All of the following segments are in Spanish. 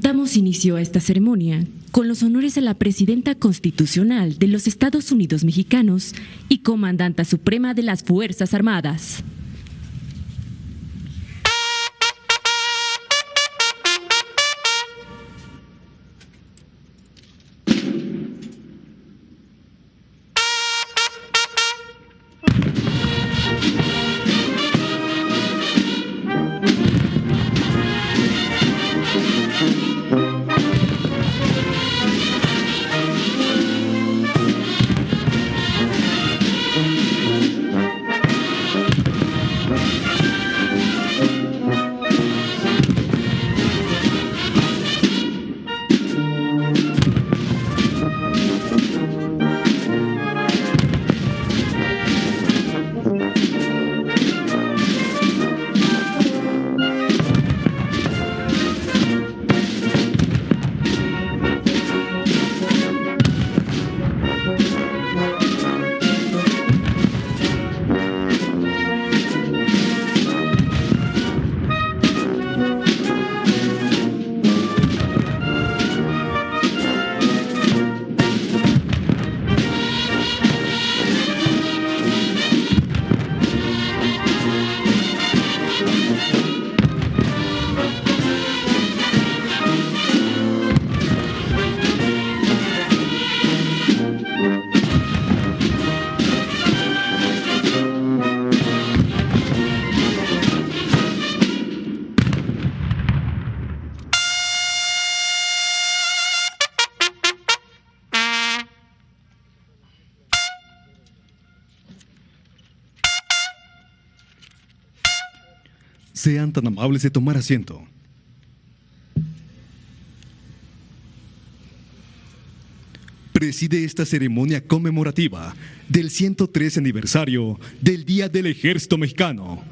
Damos inicio a esta ceremonia con los honores a la Presidenta Constitucional de los Estados Unidos Mexicanos y Comandanta Suprema de las Fuerzas Armadas. Sean tan amables de tomar asiento. Preside esta ceremonia conmemorativa del 103 aniversario del Día del Ejército Mexicano,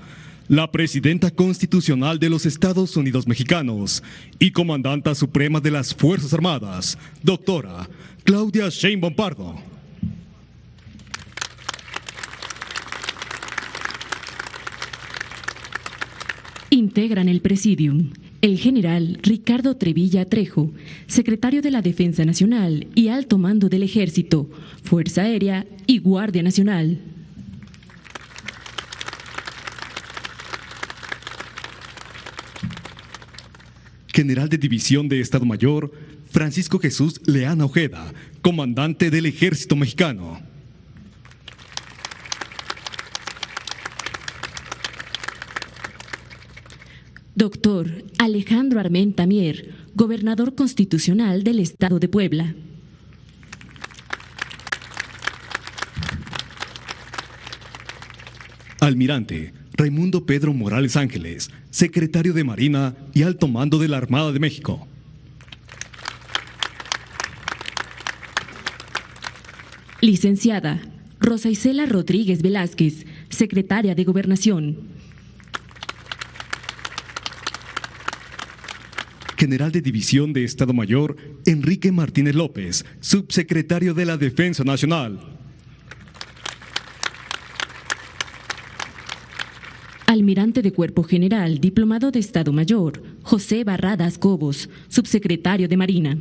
la Presidenta Constitucional de los Estados Unidos Mexicanos y Comandanta Suprema de las Fuerzas Armadas, doctora Claudia Sheinbaum Pardo. Integran el Presidium el general Ricardo Trevilla Trejo, secretario de la Defensa Nacional y Alto Mando del Ejército, Fuerza Aérea y Guardia Nacional. General de División de Estado Mayor, Francisco Jesús Leana Ojeda, comandante del Ejército Mexicano. Doctor Alejandro Armenta Mier, gobernador constitucional del Estado de Puebla. Almirante Raimundo Pedro Morales Ángeles, secretario de Marina y Alto Mando de la Armada de México. Licenciada Rosa Isela Rodríguez Velázquez, secretaria de Gobernación. General de División de Estado Mayor, Enrique Martínez López, subsecretario de la Defensa Nacional. Almirante de Cuerpo General, diplomado de Estado Mayor, José Barradas Cobos, subsecretario de Marina.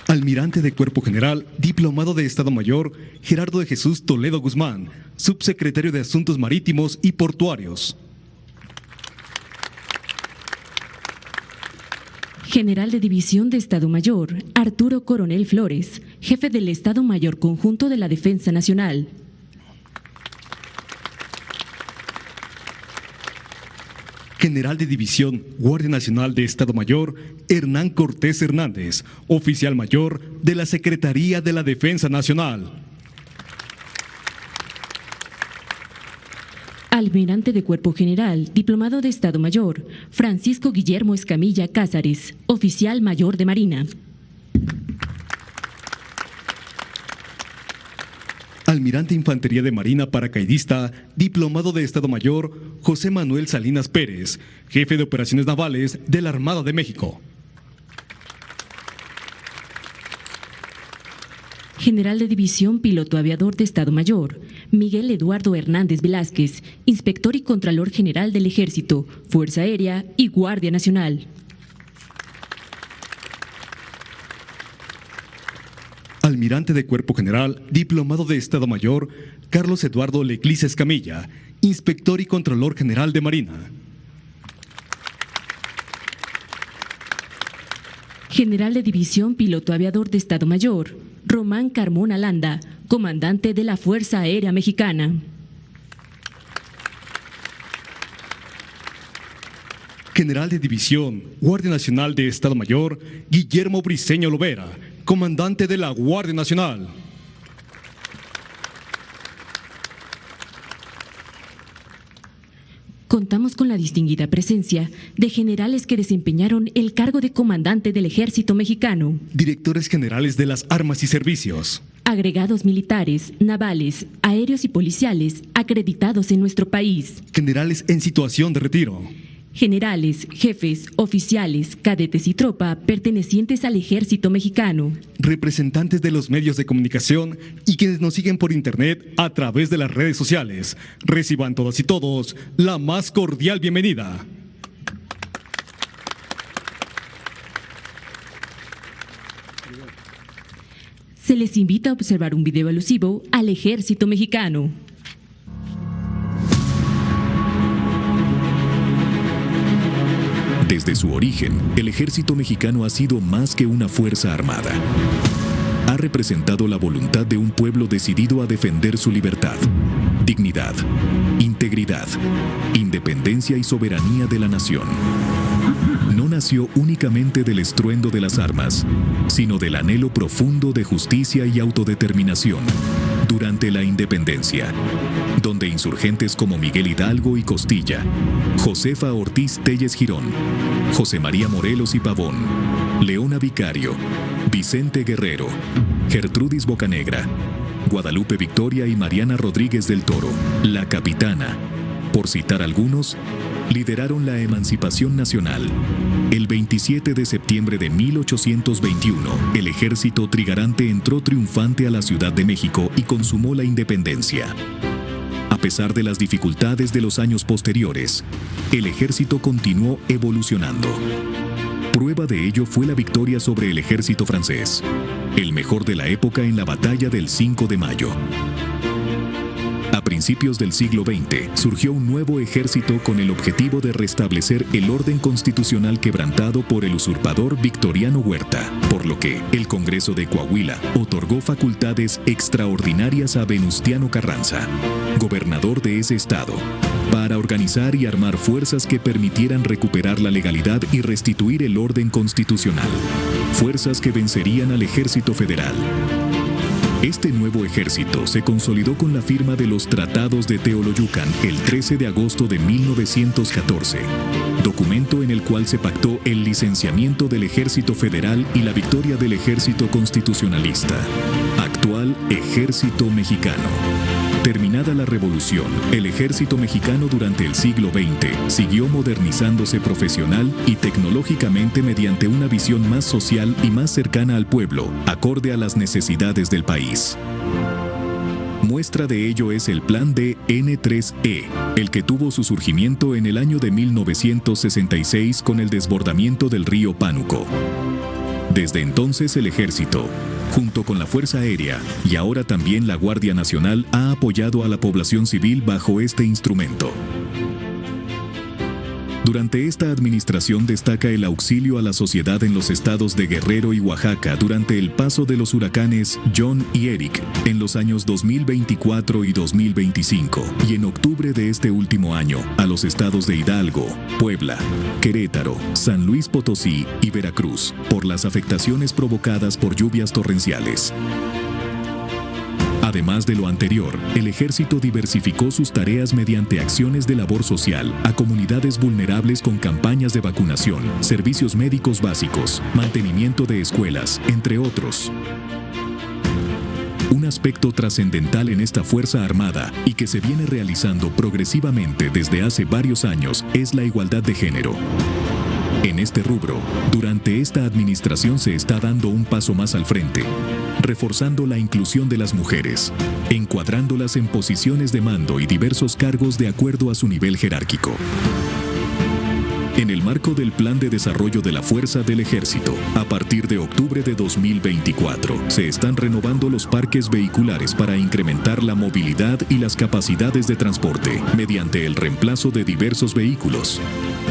Almirante de Cuerpo General, diplomado de Estado Mayor, Gerardo de Jesús Toledo Guzmán, subsecretario de Asuntos Marítimos y Portuarios. General de División de Estado Mayor, Arturo Coronel Flores, jefe del Estado Mayor Conjunto de la Defensa Nacional. General de División, Guardia Nacional de Estado Mayor, Hernán Cortés Hernández, oficial mayor de la Secretaría de la Defensa Nacional. Almirante de Cuerpo General, diplomado de Estado Mayor, Francisco Guillermo Escamilla Cázares, oficial mayor de Marina. Almirante Infantería de Marina Paracaidista, diplomado de Estado Mayor, José Manuel Salinas Pérez, jefe de Operaciones Navales de la Armada de México. General de División Piloto Aviador de Estado Mayor, Miguel Eduardo Hernández Velázquez, Inspector y Contralor General del Ejército, Fuerza Aérea y Guardia Nacional. Almirante de Cuerpo General, Diplomado de Estado Mayor, Carlos Eduardo Leclis Escamilla, Inspector y Contralor General de Marina. General de División Piloto Aviador de Estado Mayor, Román Carmona Landa, Comandante de la Fuerza Aérea Mexicana. General de División, Guardia Nacional de Estado Mayor, Guillermo Briceño Lovera, Comandante de la Guardia Nacional. Contamos con la distinguida presencia de generales que desempeñaron el cargo de comandante del Ejército Mexicano, Directores generales de las armas y servicios, agregados militares, navales, aéreos y policiales acreditados en nuestro país, generales en situación de retiro, generales, jefes, oficiales, cadetes y tropa pertenecientes al Ejército Mexicano, representantes de los medios de comunicación y quienes nos siguen por internet a través de las redes sociales. Reciban todas y todos la más cordial bienvenida. Se les invita a observar un video alusivo al Ejército Mexicano. Desde su origen, el ejército mexicano ha sido más que una fuerza armada. Ha representado la voluntad de un pueblo decidido a defender su libertad, dignidad, integridad, independencia y soberanía de la nación. No nació únicamente del estruendo de las armas, sino del anhelo profundo de justicia y autodeterminación durante la independencia, donde insurgentes como Miguel Hidalgo y Costilla, Josefa Ortiz Telles Girón, José María Morelos y Pavón, Leona Vicario, Vicente Guerrero, Gertrudis Bocanegra, Guadalupe Victoria y Mariana Rodríguez del Toro, la Capitana, por citar algunos, lideraron la emancipación nacional. El 27 de septiembre de 1821, el ejército trigarante entró triunfante a la Ciudad de México y consumó la independencia. A pesar de las dificultades de los años posteriores, el ejército continuó evolucionando. Prueba de ello fue la victoria sobre el ejército francés, el mejor de la época en la batalla del 5 de mayo. A principios del siglo XX, surgió un nuevo ejército con el objetivo de restablecer el orden constitucional quebrantado por el usurpador Victoriano Huerta, por lo que el Congreso de Coahuila otorgó facultades extraordinarias a Venustiano Carranza, gobernador de ese estado, para organizar y armar fuerzas que permitieran recuperar la legalidad y restituir el orden constitucional. Fuerzas que vencerían al Ejército Federal. Este nuevo ejército se consolidó con la firma de los Tratados de Teoloyucan el 13 de agosto de 1914, documento en el cual se pactó el licenciamiento del Ejército Federal y la victoria del Ejército Constitucionalista, actual Ejército Mexicano. Terminada la Revolución, el Ejército Mexicano durante el siglo XX siguió modernizándose profesional y tecnológicamente mediante una visión más social y más cercana al pueblo, acorde a las necesidades del país. Muestra de ello es el Plan de N3E, el que tuvo su surgimiento en el año de 1966 con el desbordamiento del río Pánuco. Desde entonces el Ejército, junto con la Fuerza Aérea y ahora también la Guardia Nacional, ha apoyado a la población civil bajo este instrumento. Durante esta administración destaca el auxilio a la sociedad en los estados de Guerrero y Oaxaca durante el paso de los huracanes John y Eric en los años 2024 y 2025, y en octubre de este último año a los estados de Hidalgo, Puebla, Querétaro, San Luis Potosí y Veracruz por las afectaciones provocadas por lluvias torrenciales. Además de lo anterior, el ejército diversificó sus tareas mediante acciones de labor social a comunidades vulnerables con campañas de vacunación, servicios médicos básicos, mantenimiento de escuelas, entre otros. Un aspecto trascendental en esta Fuerza Armada y que se viene realizando progresivamente desde hace varios años es la igualdad de género. En este rubro, durante esta administración se está dando un paso más al frente, reforzando la inclusión de las mujeres, encuadrándolas en posiciones de mando y diversos cargos de acuerdo a su nivel jerárquico. En el marco del Plan de Desarrollo de la Fuerza del Ejército, a partir de octubre de 2024, se están renovando los parques vehiculares para incrementar la movilidad y las capacidades de transporte mediante el reemplazo de diversos vehículos,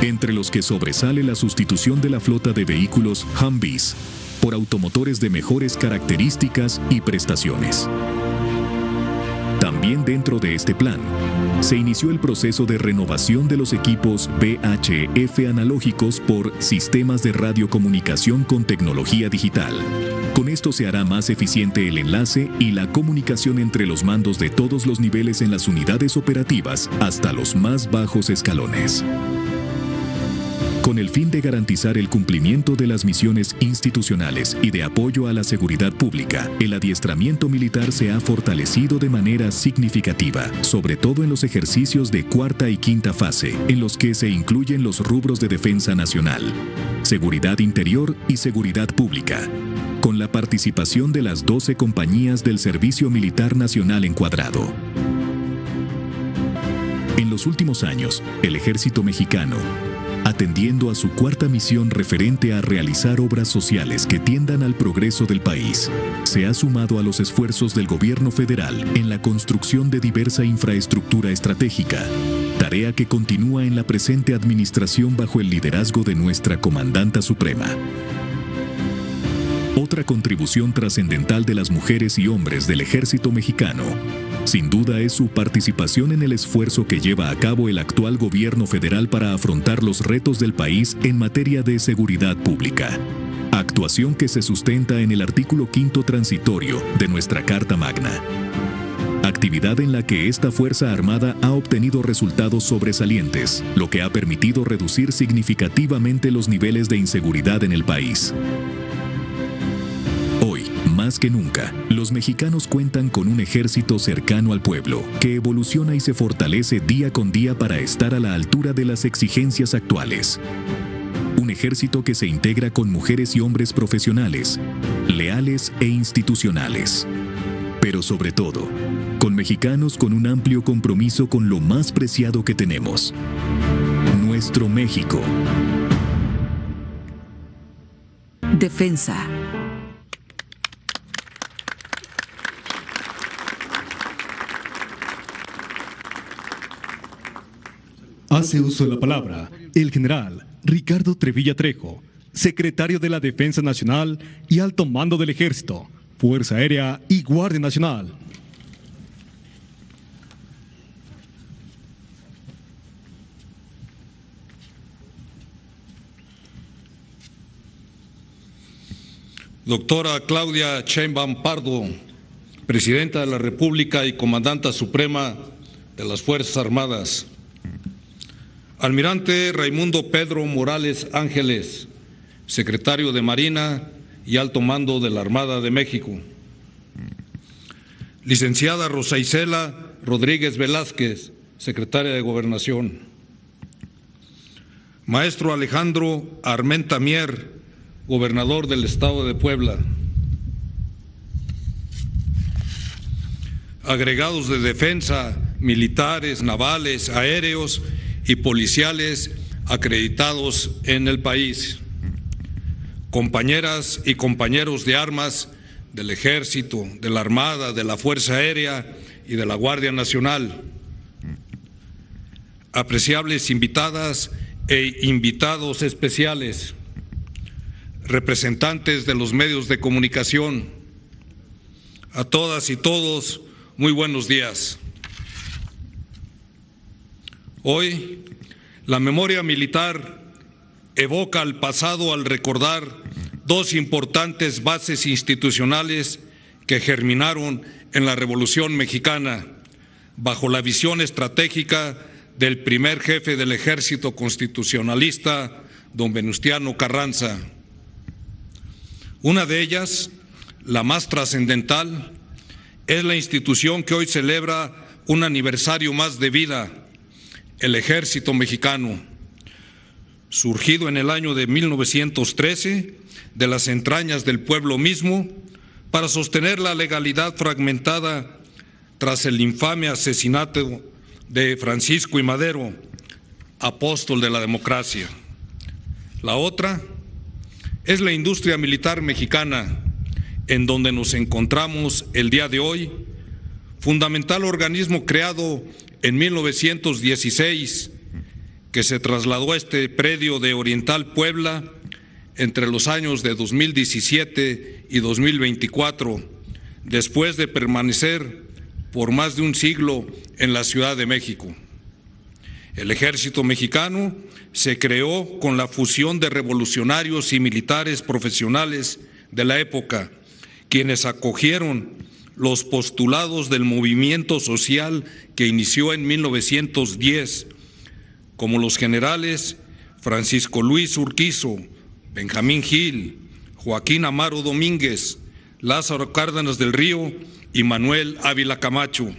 entre los que sobresale la sustitución de la flota de vehículos Humvees por automotores de mejores características y prestaciones. También dentro de este plan, se inició el proceso de renovación de los equipos VHF analógicos por sistemas de radiocomunicación con tecnología digital. Con esto se hará más eficiente el enlace y la comunicación entre los mandos de todos los niveles en las unidades operativas hasta los más bajos escalones. Con el fin de garantizar el cumplimiento de las misiones institucionales y de apoyo a la seguridad pública, el adiestramiento militar se ha fortalecido de manera significativa, sobre todo en los ejercicios de cuarta y quinta fase, en los que se incluyen los rubros de defensa nacional, seguridad interior y seguridad pública, con la participación de las 12 compañías del Servicio Militar Nacional encuadrado. En los últimos años, el Ejército Mexicano, atendiendo a su cuarta misión referente a realizar obras sociales que tiendan al progreso del país, se ha sumado a los esfuerzos del gobierno federal en la construcción de diversa infraestructura estratégica, tarea que continúa en la presente administración bajo el liderazgo de nuestra Comandanta Suprema. Otra contribución trascendental de las mujeres y hombres del Ejército Mexicano, sin duda, es su participación en el esfuerzo que lleva a cabo el actual gobierno federal para afrontar los retos del país en materia de seguridad pública. Actuación que se sustenta en el artículo 5º transitorio de nuestra Carta Magna. Actividad en la que esta Fuerza Armada ha obtenido resultados sobresalientes, lo que ha permitido reducir significativamente los niveles de inseguridad en el país. Hoy, más que nunca, los mexicanos cuentan con un ejército cercano al pueblo, que evoluciona y se fortalece día con día para estar a la altura de las exigencias actuales. Un ejército que se integra con mujeres y hombres profesionales, leales e institucionales. Pero sobre todo, con mexicanos con un amplio compromiso con lo más preciado que tenemos: nuestro México. Defensa. Hace uso de la palabra el general Ricardo Trevilla Trejo, secretario de la Defensa Nacional y Alto Mando del Ejército, Fuerza Aérea y Guardia Nacional. Doctora Claudia Sheinbaum Pardo, Presidenta de la República y Comandanta Suprema de las Fuerzas Armadas. Almirante Raimundo Pedro Morales Ángeles, Secretario de Marina y Alto Mando de la Armada de México. Licenciada Rosa Isela Rodríguez Velázquez, Secretaria de Gobernación. Maestro Alejandro Armenta Mier, Gobernador del Estado de Puebla. Agregados de defensa, militares, navales, aéreos y policiales acreditados en el país. Compañeras y compañeros de armas del Ejército, de la Armada, de la Fuerza Aérea y de la Guardia Nacional. Apreciables invitadas e invitados especiales, representantes de los medios de comunicación, a todas y todos, muy buenos días. Hoy, la memoria militar evoca al pasado al recordar dos importantes bases institucionales que germinaron en la Revolución Mexicana, bajo la visión estratégica del primer jefe del Ejército Constitucionalista, don Venustiano Carranza. Una de ellas, la más trascendental, es la institución que hoy celebra un aniversario más de vida, el Ejército Mexicano. surgido en el año de 1913 de las entrañas del pueblo mismo para sostener la legalidad fragmentada tras el infame asesinato de Francisco I. Madero, apóstol de la democracia. La otra es la industria militar mexicana, en donde nos encontramos el día de hoy, fundamental organismo creado en 1916, que se trasladó a este predio de Oriental Puebla entre los años de 2017 y 2024, después de permanecer por más de un siglo en la Ciudad de México. El Ejército Mexicano se creó con la fusión de revolucionarios y militares profesionales de la época, quienes acogieron los postulados del movimiento social que inició en 1910, como los generales Francisco Luis Urquizo, Benjamín Gil, Joaquín Amaro Domínguez, Lázaro Cárdenas del Río y Manuel Ávila Camacho.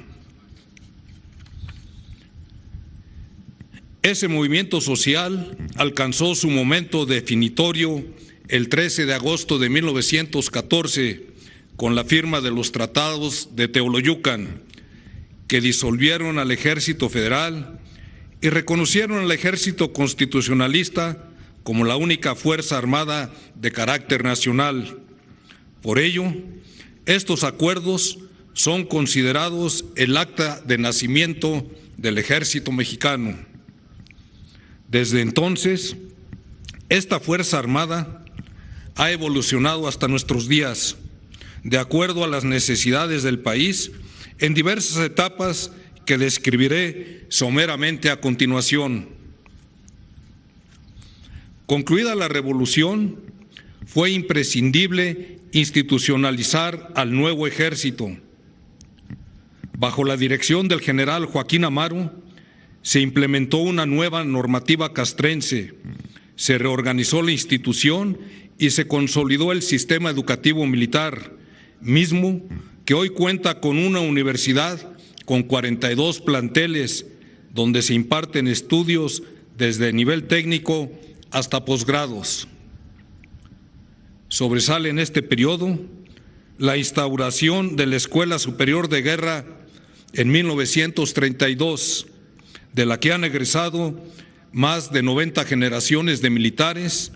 Ese movimiento social alcanzó su momento definitorio el 13 de agosto de 1914 con la firma de los tratados de Teoloyucan, que disolvieron al Ejército Federal y reconocieron al Ejército Constitucionalista como la única fuerza armada de carácter nacional. Por ello, estos acuerdos son considerados el acta de nacimiento del Ejército Mexicano. Desde entonces, esta Fuerza Armada ha evolucionado hasta nuestros días, de acuerdo a las necesidades del país, en diversas etapas que describiré someramente a continuación. Concluida la revolución, fue imprescindible institucionalizar al nuevo ejército. Bajo la dirección del general Joaquín Amaro, se implementó una nueva normativa castrense, se reorganizó la institución y se consolidó el sistema educativo militar, mismo que hoy cuenta con una universidad con 42 planteles, donde se imparten estudios desde nivel técnico hasta posgrados. Sobresale en este periodo la instauración de la Escuela Superior de Guerra en 1932, de la que han egresado más de 90 generaciones de militares,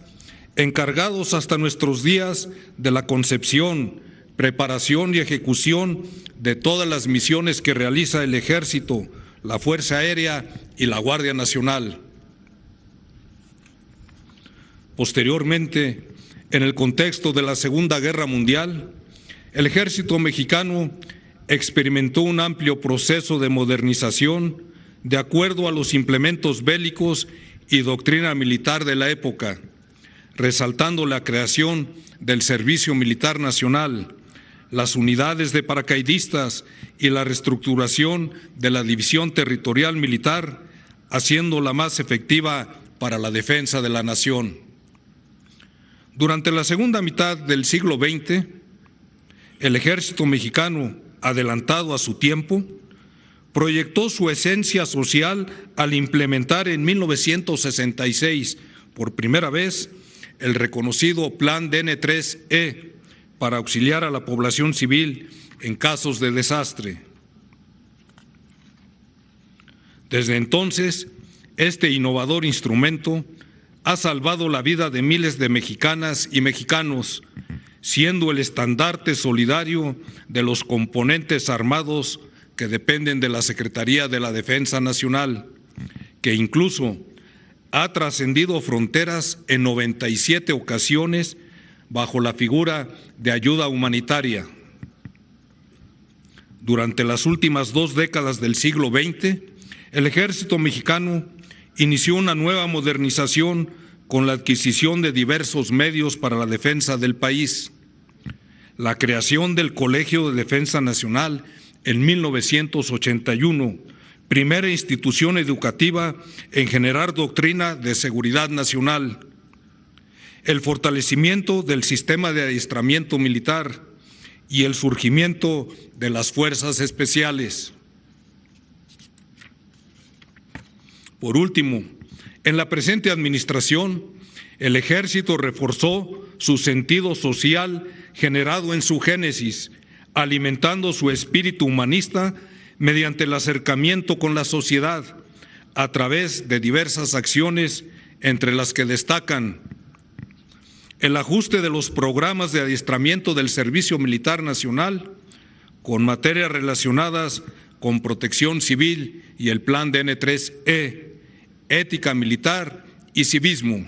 encargados hasta nuestros días de la concepción, preparación y ejecución de todas las misiones que realiza el Ejército, la Fuerza Aérea y la Guardia Nacional. Posteriormente, en el contexto de la Segunda Guerra Mundial, el Ejército Mexicano experimentó un amplio proceso de modernización de acuerdo a los implementos bélicos y doctrina militar de la época, resaltando la creación del Servicio Militar Nacional, las unidades de paracaidistas y la reestructuración de la División Territorial Militar, haciéndola más efectiva para la defensa de la nación. Durante la segunda mitad del siglo XX, el Ejército Mexicano, adelantado a su tiempo, proyectó su esencia social al implementar en 1966, por primera vez, el reconocido Plan DN3E para auxiliar a la población civil en casos de desastre. Desde entonces, este innovador instrumento ha salvado la vida de miles de mexicanas y mexicanos, siendo el estandarte solidario de los componentes armados que dependen de la Secretaría de la Defensa Nacional, que incluso ha trascendido fronteras en 97 ocasiones bajo la figura de ayuda humanitaria. Durante las últimas 2 décadas del siglo XX, el Ejército Mexicano inició una nueva modernización con la adquisición de diversos medios para la defensa del país, la creación del Colegio de Defensa Nacional en 1981, primera institución educativa en generar doctrina de seguridad nacional, el fortalecimiento del sistema de adiestramiento militar y el surgimiento de las fuerzas especiales. Por último, En la presente administración, el Ejército reforzó su sentido social generado en su génesis, alimentando su espíritu humanista mediante el acercamiento con la sociedad a través de diversas acciones, entre las que destacan el ajuste de los programas de adiestramiento del Servicio Militar Nacional con materias relacionadas con protección civil y el Plan de N3E, ética militar y civismo,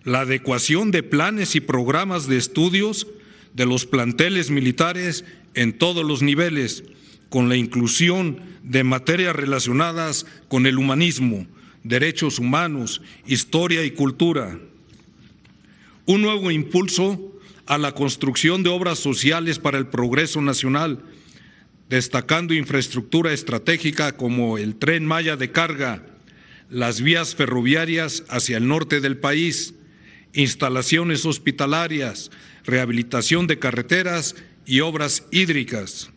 la adecuación de planes y programas de estudios de los planteles militares en todos los niveles, con la inclusión de materias relacionadas con el humanismo, derechos humanos, historia y cultura. Un nuevo impulso a la construcción de obras sociales para el progreso nacional, destacando infraestructura estratégica como el Tren Maya de carga, las vías ferroviarias hacia el norte del país, instalaciones hospitalarias, rehabilitación de carreteras y obras hídricas.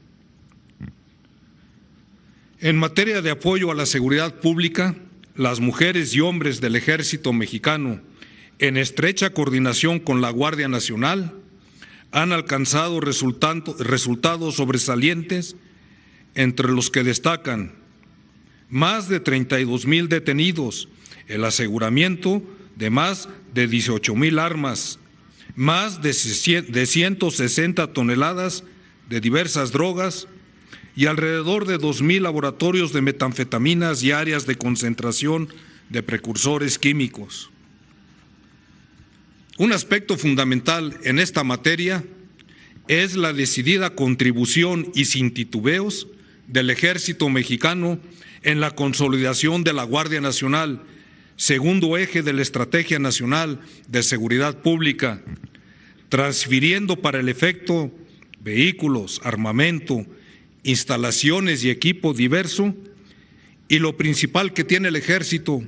En materia de apoyo a la seguridad pública, las mujeres y hombres del Ejército Mexicano, en estrecha coordinación con la Guardia Nacional, han alcanzado resultados sobresalientes, entre los que destacan más de 32,000 detenidos, el aseguramiento de más de 18,000 armas, más de 160 toneladas de diversas drogas y alrededor de 2,000 laboratorios de metanfetaminas y áreas de concentración de precursores químicos. Un aspecto fundamental en esta materia es la decidida contribución y sin titubeos del Ejército Mexicano en la consolidación de la Guardia Nacional, segundo eje de la Estrategia Nacional de Seguridad Pública, transfiriendo para el efecto vehículos, armamento, instalaciones y equipo diverso, y lo principal que tiene el Ejército,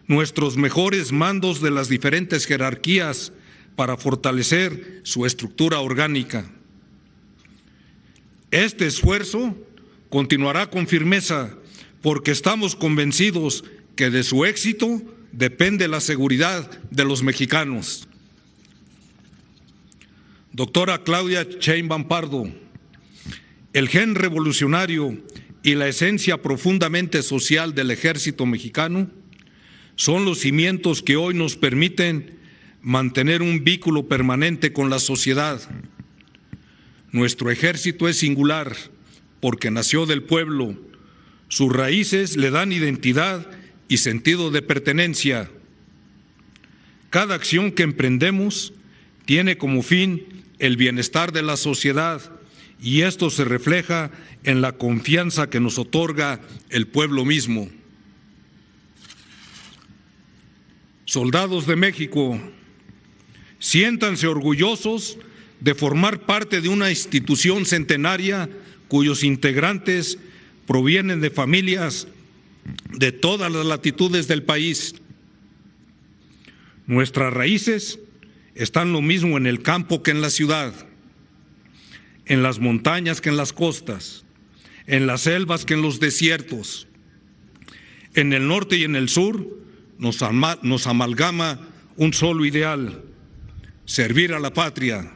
nuestros mejores mandos de las diferentes jerarquías para fortalecer su estructura orgánica. Este esfuerzo continuará con firmeza porque estamos convencidos que de su éxito depende la seguridad de los mexicanos. Doctora Claudia Sheinbaum Pardo, el gen revolucionario y la esencia profundamente social del Ejército Mexicano son los cimientos que hoy nos permiten mantener un vínculo permanente con la sociedad. Nuestro ejército es singular porque nació del pueblo. Sus raíces le dan identidad y sentido de pertenencia. Cada acción que emprendemos tiene como fin el bienestar de la sociedad y esto se refleja en la confianza que nos otorga el pueblo mismo. Soldados de México, siéntanse orgullosos de formar parte de una institución centenaria cuyos integrantes provienen de familias de todas las latitudes del país. Nuestras raíces están lo mismo en el campo que en la ciudad, en las montañas que en las costas, en las selvas que en los desiertos. En el norte y en el sur nos amalgama un solo ideal: servir a la patria.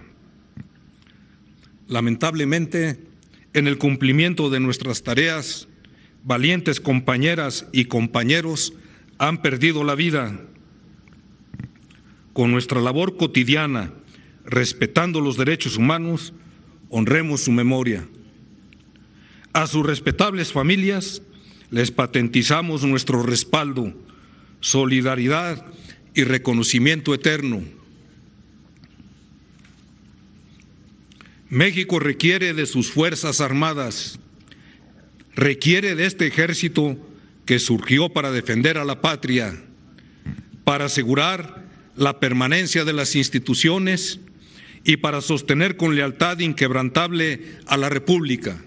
Lamentablemente, en el cumplimiento de nuestras tareas, valientes compañeras y compañeros han perdido la vida. Con nuestra labor cotidiana, respetando los derechos humanos, honremos su memoria. A sus respetables familias les patentizamos nuestro respaldo, solidaridad y reconocimiento eterno. México requiere de sus Fuerzas Armadas, requiere de este ejército que surgió para defender a la patria, para asegurar la permanencia de las instituciones y para sostener con lealtad inquebrantable a la República.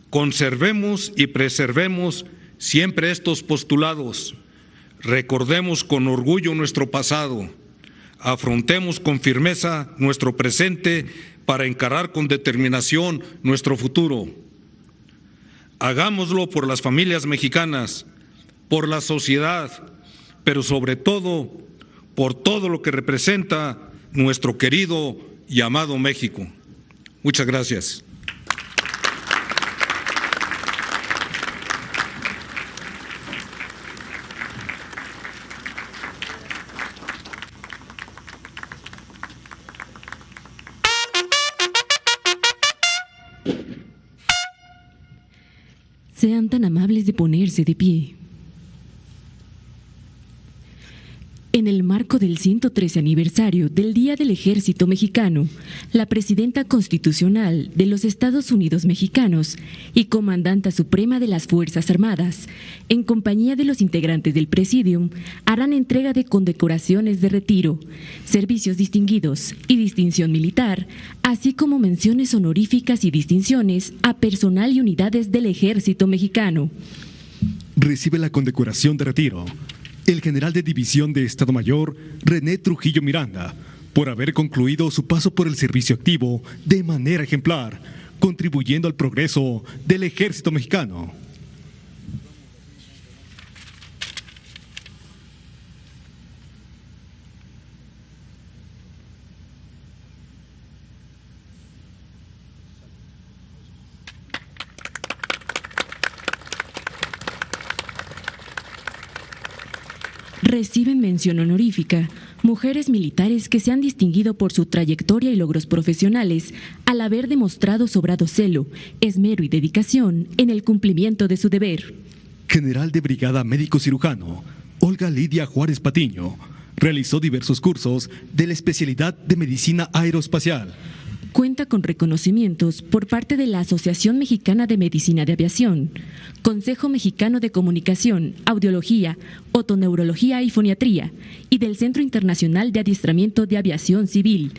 Conservemos y preservemos siempre estos postulados, recordemos con orgullo nuestro pasado, afrontemos con firmeza nuestro presente para encarar con determinación nuestro futuro. Hagámoslo por las familias mexicanas, por la sociedad, pero sobre todo por todo lo que representa nuestro querido y amado México. Muchas gracias. Sean tan amables de ponerse de pie. En el marco del 113 aniversario del Día del Ejército Mexicano, la Presidenta Constitucional de los Estados Unidos Mexicanos y Comandanta Suprema de las Fuerzas Armadas, en compañía de los integrantes del Presidium, harán entrega de condecoraciones de retiro, servicios distinguidos y distinción militar, así como menciones honoríficas y distinciones a personal y unidades del Ejército Mexicano. Recibe la condecoración de retiro el general de División de Estado Mayor, René Trujillo Miranda, por haber concluido su paso por el servicio activo de manera ejemplar, contribuyendo al progreso del Ejército Mexicano. Reciben mención honorífica mujeres militares que se han distinguido por su trayectoria y logros profesionales al haber demostrado sobrado celo, esmero y dedicación en el cumplimiento de su deber. General de Brigada Médico Cirujano, Olga Lidia Juárez Patiño, realizó diversos cursos de la especialidad de Medicina Aeroespacial. Cuenta con reconocimientos por parte de la Asociación Mexicana de Medicina de Aviación, Consejo Mexicano de Comunicación, Audiología, Otoneurología y Foniatría, y del Centro Internacional de Adiestramiento de Aviación Civil.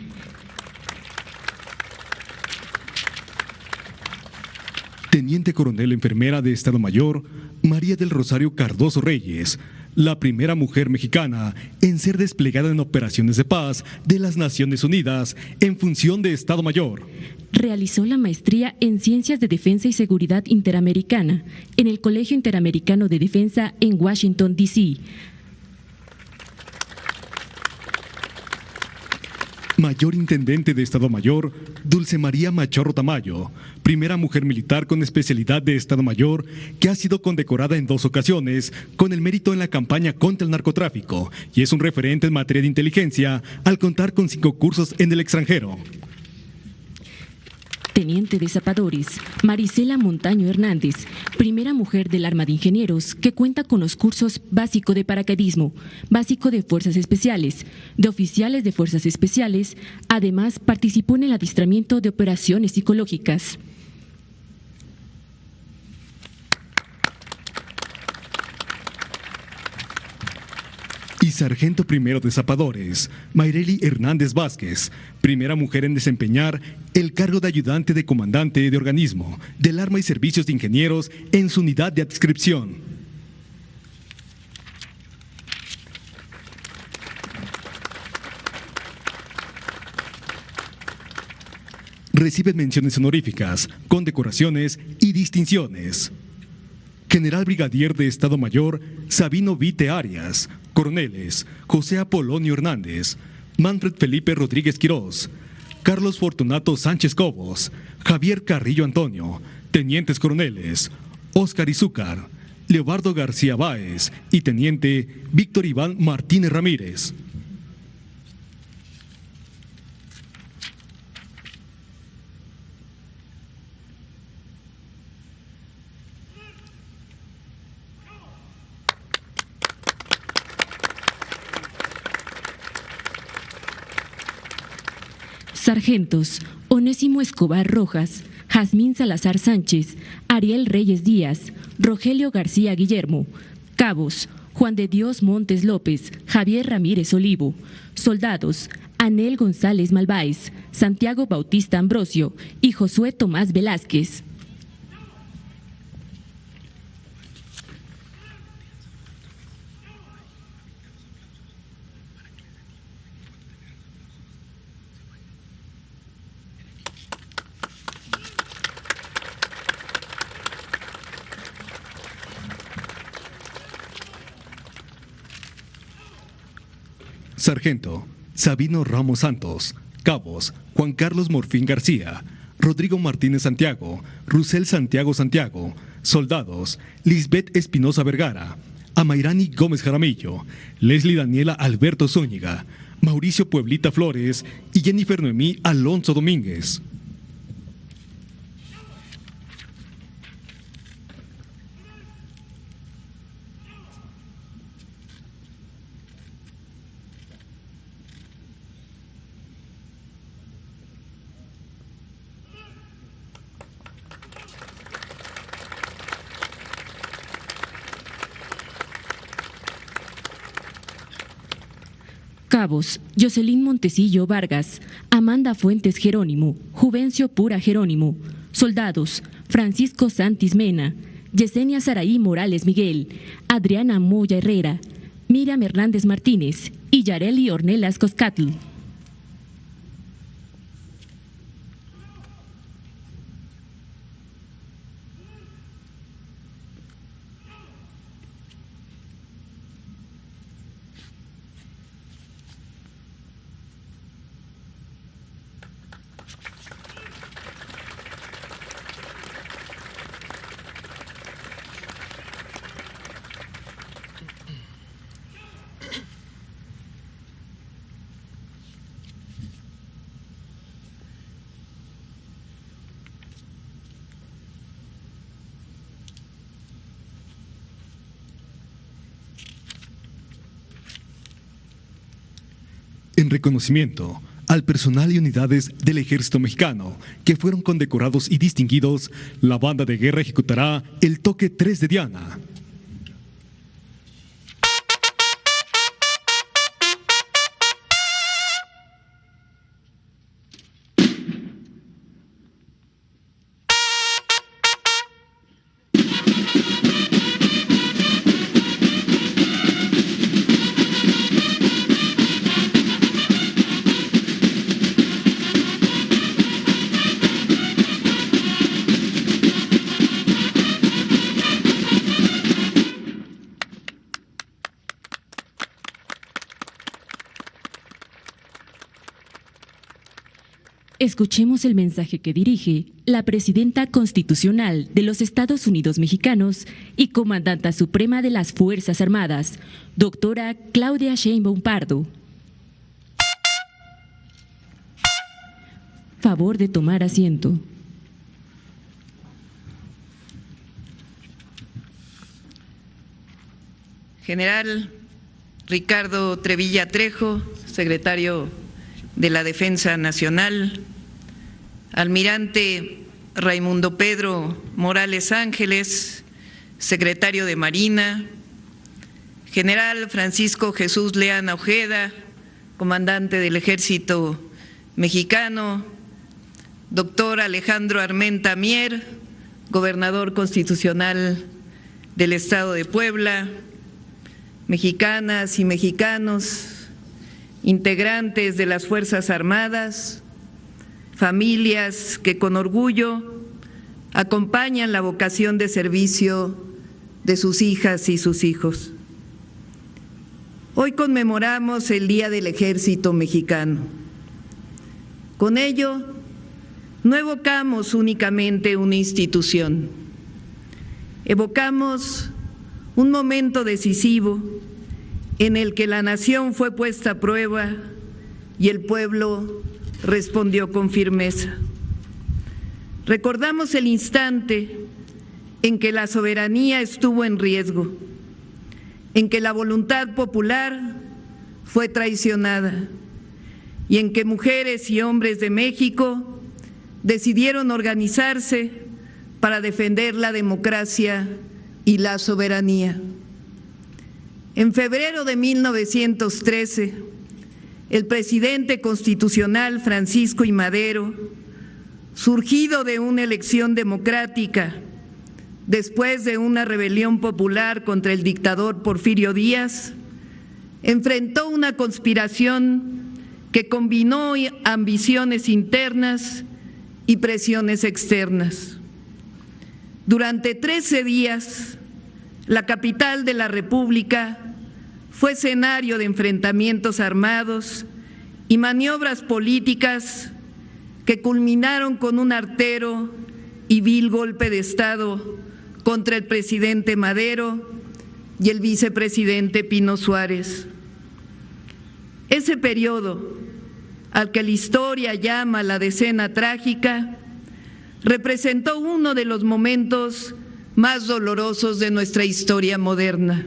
Teniente Coronel Enfermera de Estado Mayor, María del Rosario Cardoso Reyes, la primera mujer mexicana en ser desplegada en operaciones de paz de las Naciones Unidas en función de Estado Mayor. Realizó la maestría en Ciencias de Defensa y Seguridad Interamericana en el Colegio Interamericano de Defensa en Washington, D.C. Mayor Intendente de Estado Mayor, Dulce María Machorro Tamayo, primera mujer militar con especialidad de Estado Mayor que ha sido condecorada en 2 ocasiones con el mérito en la campaña contra el narcotráfico y es un referente en materia de inteligencia al contar con 5 cursos en el extranjero. Teniente de Zapadores, Marisela Montaño Hernández, primera mujer del Arma de Ingenieros que cuenta con los cursos básico de paracaidismo, básico de Fuerzas Especiales, de oficiales de Fuerzas Especiales, además participó en el adiestramiento de operaciones psicológicas. Y Sargento Primero de Zapadores, Mayreli Hernández Vázquez, primera mujer en desempeñar el cargo de ayudante de comandante de organismo del Arma y Servicios de Ingenieros en su unidad de adscripción. Reciben menciones honoríficas, condecoraciones y distinciones. General Brigadier de Estado Mayor, Sabino Vite Arias, coroneles, José Apolonio Hernández, Manfred Felipe Rodríguez Quirós, Carlos Fortunato Sánchez Cobos, Javier Carrillo Antonio, tenientes coroneles, Óscar Izúcar, Leobardo García Báez y teniente Víctor Iván Martínez Ramírez. Sargentos, Onésimo Escobar Rojas, Jazmín Salazar Sánchez, Ariel Reyes Díaz, Rogelio García Guillermo. Cabos, Juan de Dios Montes López, Javier Ramírez Olivo. Soldados, Anel González Malváez, Santiago Bautista Ambrosio y Josué Tomás Velázquez. Sargento Sabino Ramos Santos. Cabos Juan Carlos Morfín García, Rodrigo Martínez Santiago, Rusel Santiago Santiago. Soldados Lisbeth Espinosa Vergara, Amairani Gómez Jaramillo, Leslie Daniela Alberto Zúñiga, Mauricio Pueblita Flores y Jennifer Noemí Alonso Domínguez. Cabos: Jocelyn Montecillo Vargas, Amanda Fuentes Jerónimo, Juvencio Pura Jerónimo. Soldados: Francisco Santis Mena, Yesenia Saraí Morales Miguel, Adriana Moya Herrera, Miriam Hernández Martínez y Yareli Ornelas Coscatl. En reconocimiento al personal y unidades del Ejército Mexicano que fueron condecorados y distinguidos, la banda de guerra ejecutará el toque 3 de Diana. Escuchemos el mensaje que dirige la Presidenta Constitucional de los Estados Unidos Mexicanos y Comandanta Suprema de las Fuerzas Armadas, doctora Claudia Sheinbaum Pardo. Favor de tomar asiento. General Ricardo Trevilla Trejo, secretario de la Defensa Nacional, Almirante Raimundo Pedro Morales Ángeles, secretario de Marina, General Francisco Jesús Leana Ojeda, comandante del Ejército Mexicano, doctor Alejandro Armenta Mier, gobernador constitucional del Estado de Puebla, mexicanas y mexicanos, integrantes de las Fuerzas Armadas, familias que con orgullo acompañan la vocación de servicio de sus hijas y sus hijos. Hoy conmemoramos el Día del Ejército Mexicano. Con ello, no evocamos únicamente una institución, evocamos un momento decisivo en el que la nación fue puesta a prueba y el pueblo respondió con firmeza. Recordamos el instante en que la soberanía estuvo en riesgo, en que la voluntad popular fue traicionada y en que mujeres y hombres de México decidieron organizarse para defender la democracia y la soberanía. En febrero de 1913, el presidente constitucional Francisco I. Madero, surgido de una elección democrática después de una rebelión popular contra el dictador Porfirio Díaz, enfrentó una conspiración que combinó ambiciones internas y presiones externas. Durante 13 días, la capital de la República fue escenario de enfrentamientos armados y maniobras políticas que culminaron con un artero y vil golpe de Estado contra el presidente Madero y el vicepresidente Pino Suárez. Ese periodo, al que la historia llama la decena trágica, representó uno de los momentos más dolorosos de nuestra historia moderna.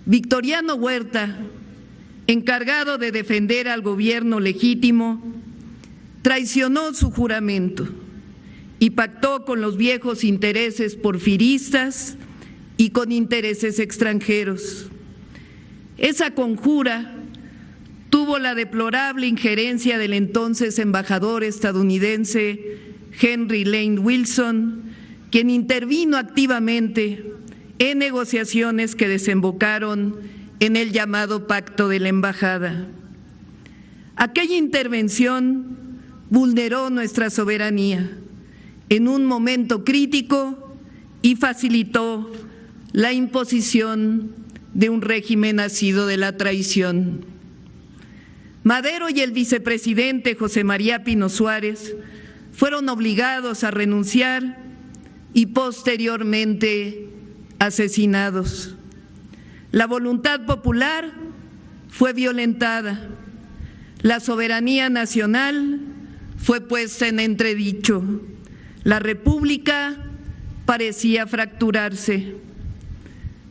Victoriano Huerta, encargado de defender al gobierno legítimo, traicionó su juramento y pactó con los viejos intereses porfiristas y con intereses extranjeros. Esa conjura tuvo la deplorable injerencia del entonces embajador estadounidense Henry Lane Wilson, quien intervino activamente en negociaciones que desembocaron en el llamado Pacto de la Embajada. Aquella intervención vulneró nuestra soberanía en un momento crítico y facilitó la imposición de un régimen nacido de la traición. Madero y el vicepresidente José María Pino Suárez fueron obligados a renunciar y posteriormente asesinados. La voluntad popular fue violentada, la soberanía nacional fue puesta en entredicho, la República parecía fracturarse.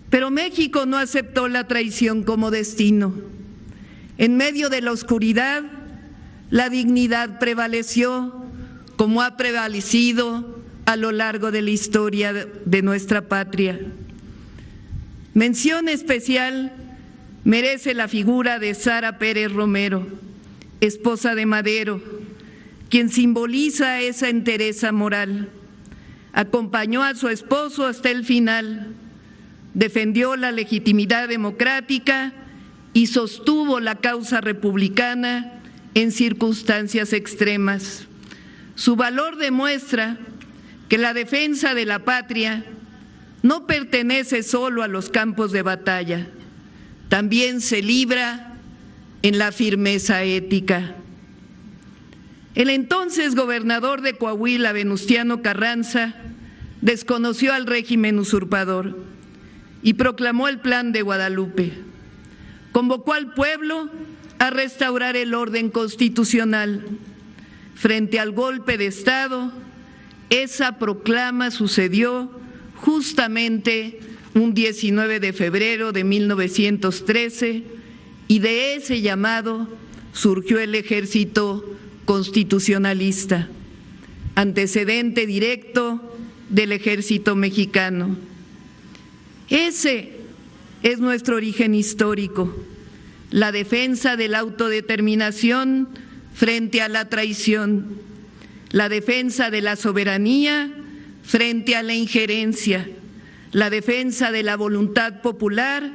Pero México no aceptó la traición como destino. En medio de la oscuridad, la dignidad prevaleció, como ha prevalecido a lo largo de la historia de nuestra patria. Mención especial merece la figura de Sara Pérez Romero, esposa de Madero, quien simboliza esa entereza moral. Acompañó a su esposo hasta el final, defendió la legitimidad democrática y sostuvo la causa republicana en circunstancias extremas. Su valor demuestra que la defensa de la patria no pertenece solo a los campos de batalla, también se libra en la firmeza ética. El entonces gobernador de Coahuila, Venustiano Carranza, desconoció al régimen usurpador y proclamó el Plan de Guadalupe. Convocó al pueblo a restaurar el orden constitucional. Frente al golpe de Estado, esa proclama sucedió justamente un 19 de febrero de 1913 y de ese llamado surgió el Ejército Constitucionalista, antecedente directo del Ejército Mexicano. Ese es nuestro origen histórico, la defensa de la autodeterminación frente a la traición, la defensa de la soberanía frente a la injerencia, la defensa de la voluntad popular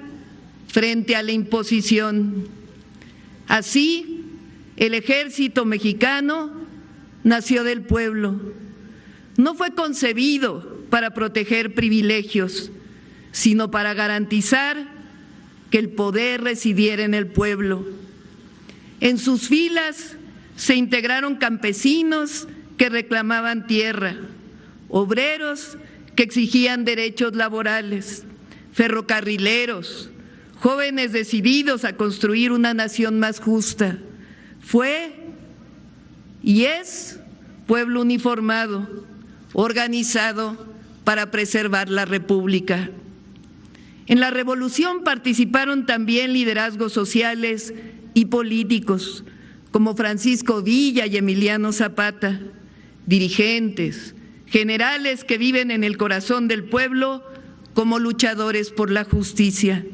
frente a la imposición. Así, el Ejército Mexicano nació del pueblo. No fue concebido para proteger privilegios, sino para garantizar que el poder residiera en el pueblo. En sus filas se integraron campesinos que reclamaban tierra, obreros que exigían derechos laborales, ferrocarrileros, jóvenes decididos a construir una nación más justa. Fue y es pueblo uniformado, organizado para preservar la República. En la revolución participaron también liderazgos sociales y políticos, como Francisco Villa y Emiliano Zapata, dirigentes, generales que viven en el corazón del pueblo como luchadores por la justicia.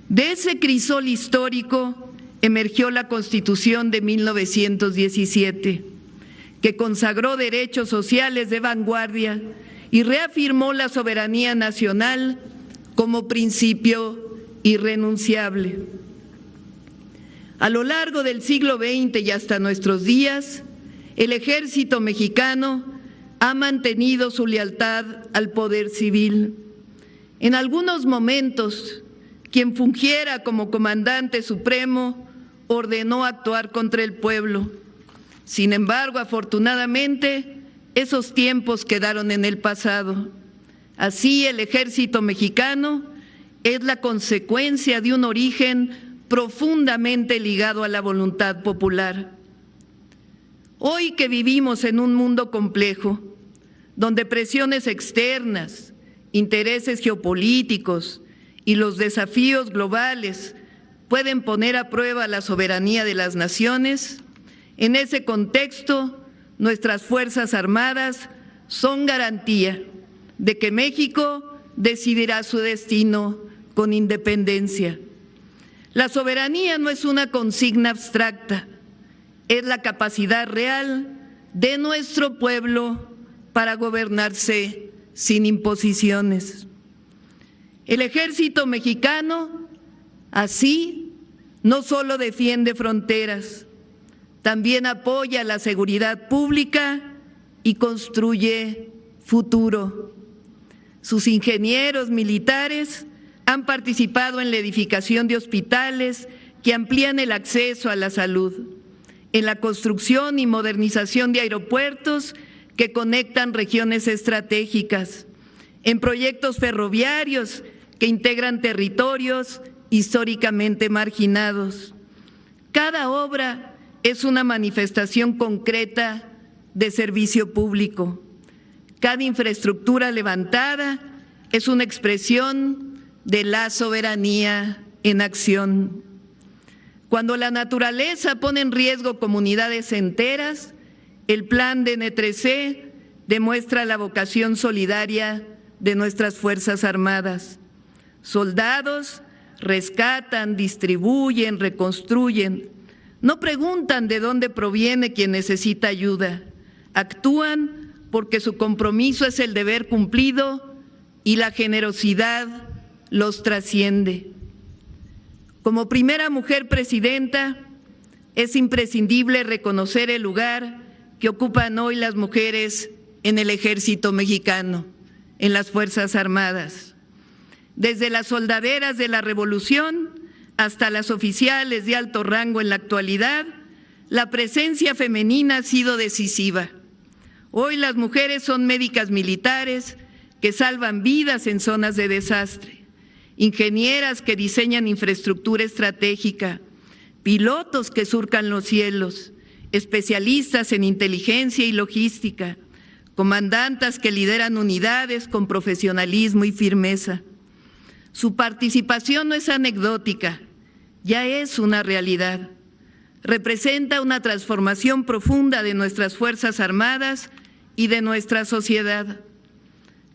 De ese crisol histórico emergió la Constitución de 1917, que consagró derechos sociales de vanguardia y reafirmó la soberanía nacional como principio irrenunciable. A lo largo del siglo XX y hasta nuestros días, el Ejército Mexicano ha mantenido su lealtad al poder civil. En algunos momentos quien fungiera como comandante supremo, ordenó actuar contra el pueblo. Sin embargo, afortunadamente, esos tiempos quedaron en el pasado. Así, el ejército mexicano es la consecuencia de un origen profundamente ligado a la voluntad popular. Hoy que vivimos en un mundo complejo, donde presiones externas, intereses geopolíticos y los desafíos globales pueden poner a prueba la soberanía de las naciones, en ese contexto, nuestras Fuerzas Armadas son garantía de que México decidirá su destino con independencia. La soberanía no es una consigna abstracta, es la capacidad real de nuestro pueblo para gobernarse sin imposiciones. El ejército mexicano, así, no solo defiende fronteras, también apoya la seguridad pública y construye futuro. Sus ingenieros militares han participado en la edificación de hospitales que amplían el acceso a la salud, en la construcción y modernización de aeropuertos que conectan regiones estratégicas, en proyectos ferroviarios que integran territorios históricamente marginados. Cada obra es una manifestación concreta de servicio público. Cada infraestructura levantada es una expresión de la soberanía en acción. Cuando la naturaleza pone en riesgo comunidades enteras, el plan de N3C demuestra la vocación solidaria de nuestras Fuerzas Armadas. Soldados rescatan, distribuyen, reconstruyen. No preguntan de dónde proviene quien necesita ayuda. Actúan porque su compromiso es el deber cumplido y la generosidad los trasciende. Como primera mujer presidenta, es imprescindible reconocer el lugar que ocupan hoy las mujeres en el ejército mexicano, en las Fuerzas Armadas. Desde las soldaderas de la Revolución hasta las oficiales de alto rango en la actualidad, la presencia femenina ha sido decisiva. Hoy las mujeres son médicas militares que salvan vidas en zonas de desastre, ingenieras que diseñan infraestructura estratégica, pilotos que surcan los cielos, especialistas en inteligencia y logística, comandantas que lideran unidades con profesionalismo y firmeza. Su participación no es anecdótica, ya es una realidad. Representa una transformación profunda de nuestras Fuerzas Armadas y de nuestra sociedad.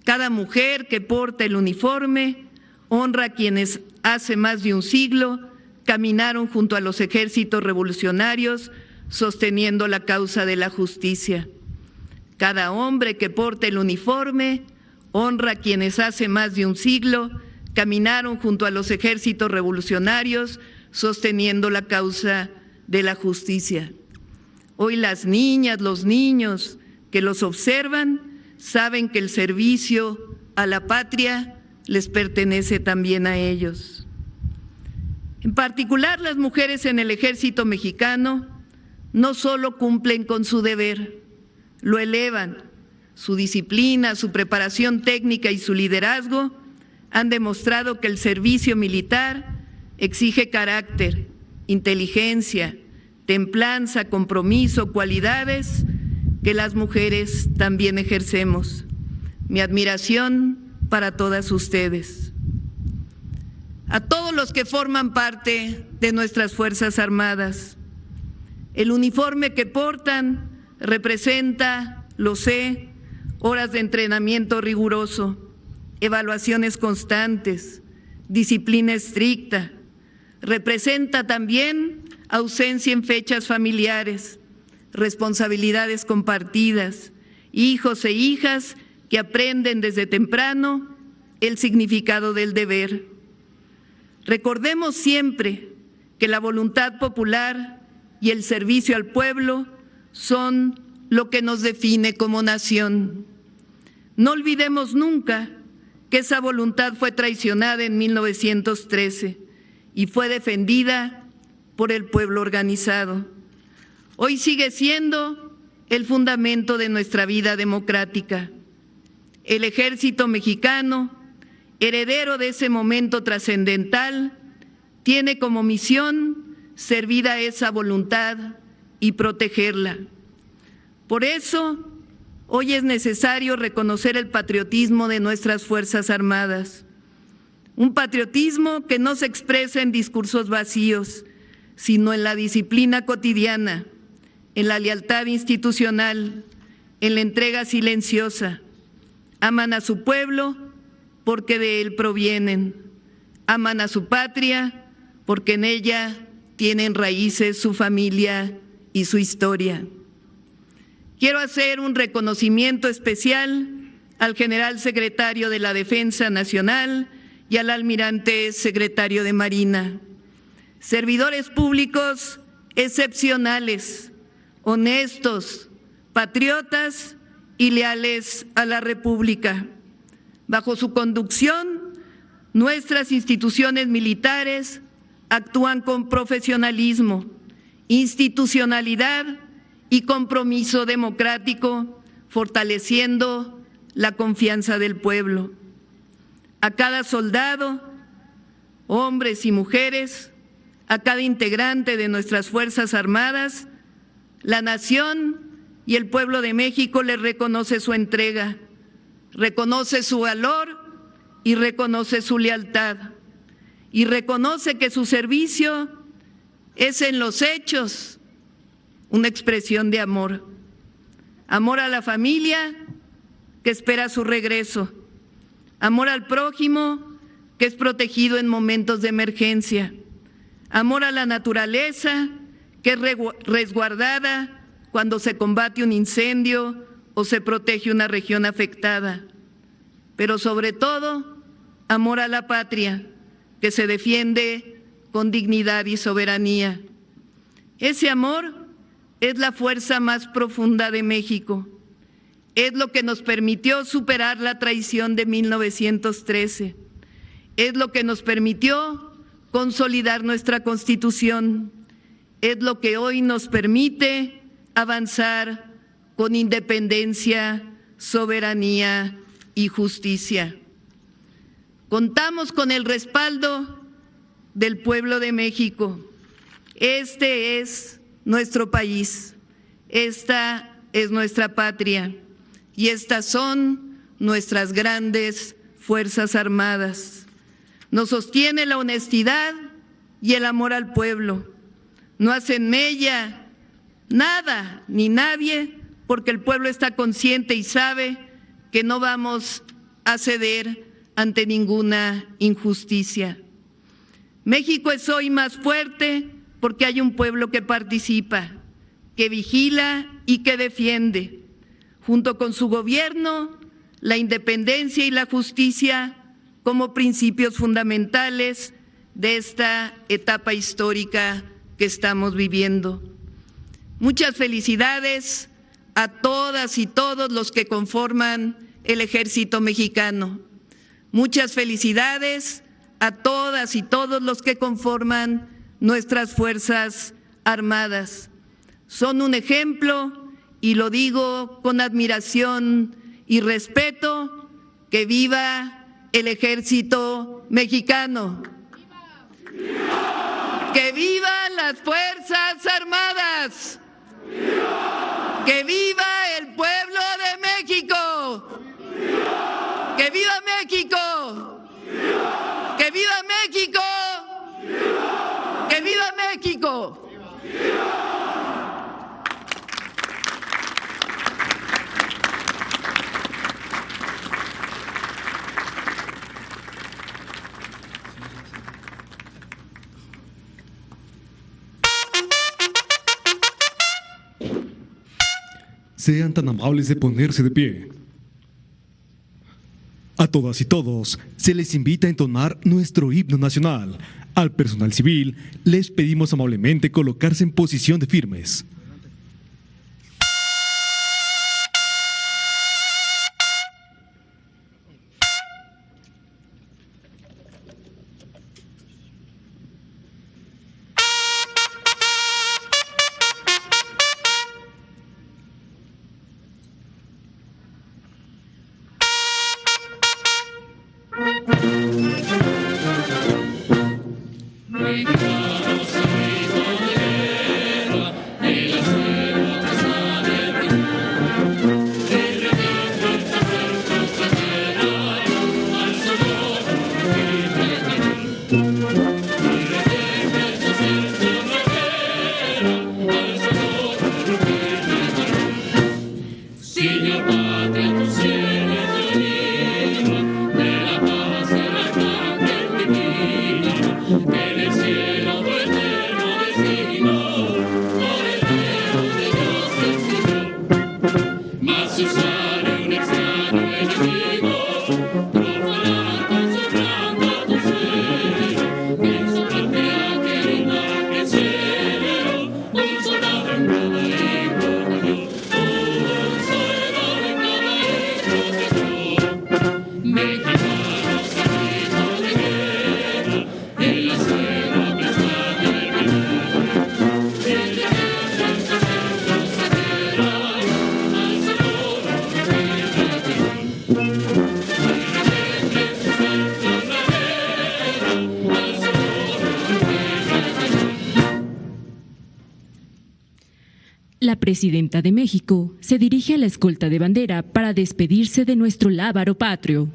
Cada mujer que porta el uniforme honra a quienes hace más de un siglo caminaron junto a los ejércitos revolucionarios sosteniendo la causa de la justicia. Cada hombre que porta el uniforme honra a quienes hace más de un siglo caminaron junto a los ejércitos revolucionarios sosteniendo la causa de la justicia. Hoy las niñas, los niños que los observan saben que el servicio a la patria les pertenece también a ellos. En particular, las mujeres en el ejército mexicano no solo cumplen con su deber, lo elevan. Su disciplina, su preparación técnica y su liderazgo han demostrado que el servicio militar exige carácter, inteligencia, templanza, compromiso, cualidades que las mujeres también ejercemos. Mi admiración para todas ustedes. A todos los que forman parte de nuestras Fuerzas Armadas, el uniforme que portan representa, lo sé, horas de entrenamiento riguroso, evaluaciones constantes, disciplina estricta. Representa también ausencia en fechas familiares, responsabilidades compartidas, hijos e hijas que aprenden desde temprano el significado del deber. Recordemos siempre que la voluntad popular y el servicio al pueblo son lo que nos define como nación. No olvidemos nunca que esa voluntad fue traicionada en 1913 y fue defendida por el pueblo organizado. Hoy sigue siendo el fundamento de nuestra vida democrática. El Ejército Mexicano, heredero de ese momento trascendental, tiene como misión servir a esa voluntad y protegerla. Por eso, hoy es necesario reconocer el patriotismo de nuestras Fuerzas Armadas, un patriotismo que no se expresa en discursos vacíos, sino en la disciplina cotidiana, en la lealtad institucional, en la entrega silenciosa. Aman a su pueblo porque de él provienen, aman a su patria porque en ella tienen raíces su familia y su historia. Quiero hacer un reconocimiento especial al general secretario de la Defensa Nacional y al almirante secretario de Marina, servidores públicos excepcionales, honestos, patriotas y leales a la República. Bajo su conducción, nuestras instituciones militares actúan con profesionalismo, institucionalidad y compromiso democrático, fortaleciendo la confianza del pueblo. A cada soldado, hombres y mujeres, a cada integrante de nuestras Fuerzas Armadas, la nación y el pueblo de México les reconoce su entrega, reconoce su valor y reconoce su lealtad, y reconoce que su servicio es en los hechos una expresión de amor. Amor a la familia que espera su regreso, amor al prójimo que es protegido en momentos de emergencia, amor a la naturaleza que es resguardada cuando se combate un incendio o se protege una región afectada, pero sobre todo, amor a la patria que se defiende con dignidad y soberanía. Ese amor es la fuerza más profunda de México, es lo que nos permitió superar la traición de 1913, es lo que nos permitió consolidar nuestra Constitución, es lo que hoy nos permite avanzar con independencia, soberanía y justicia. Contamos con el respaldo del pueblo de México. Este es nuestro país, esta es nuestra patria y estas son nuestras grandes Fuerzas Armadas. Nos sostiene la honestidad y el amor al pueblo. No hacen mella nada ni nadie porque el pueblo está consciente y sabe que no vamos a ceder ante ninguna injusticia. México es hoy más fuerte porque hay un pueblo que participa, que vigila y que defiende. Junto con su gobierno, la independencia y la justicia como principios fundamentales de esta etapa histórica que estamos viviendo. Muchas felicidades a todas y todos los que conforman el Ejército Mexicano. Muchas felicidades a todas y todos los que conforman nuestras Fuerzas Armadas. Son un ejemplo, y lo digo con admiración y respeto, que viva el Ejército Mexicano. ¡Viva! ¡Que vivan las Fuerzas Armadas! ¡Viva! ¡Que viva el pueblo de México! ¡Viva! ¡Que viva México! ¡Viva! ¡Que viva México! ¡Viva! ¡Que viva México! ¡Viva! Sean tan amables de ponerse de pie. A todas y todos se les invita a entonar nuestro himno nacional. Al personal civil les pedimos amablemente colocarse en posición de firmes. La presidenta de México se dirige a la escolta de bandera para despedirse de nuestro lábaro patrio.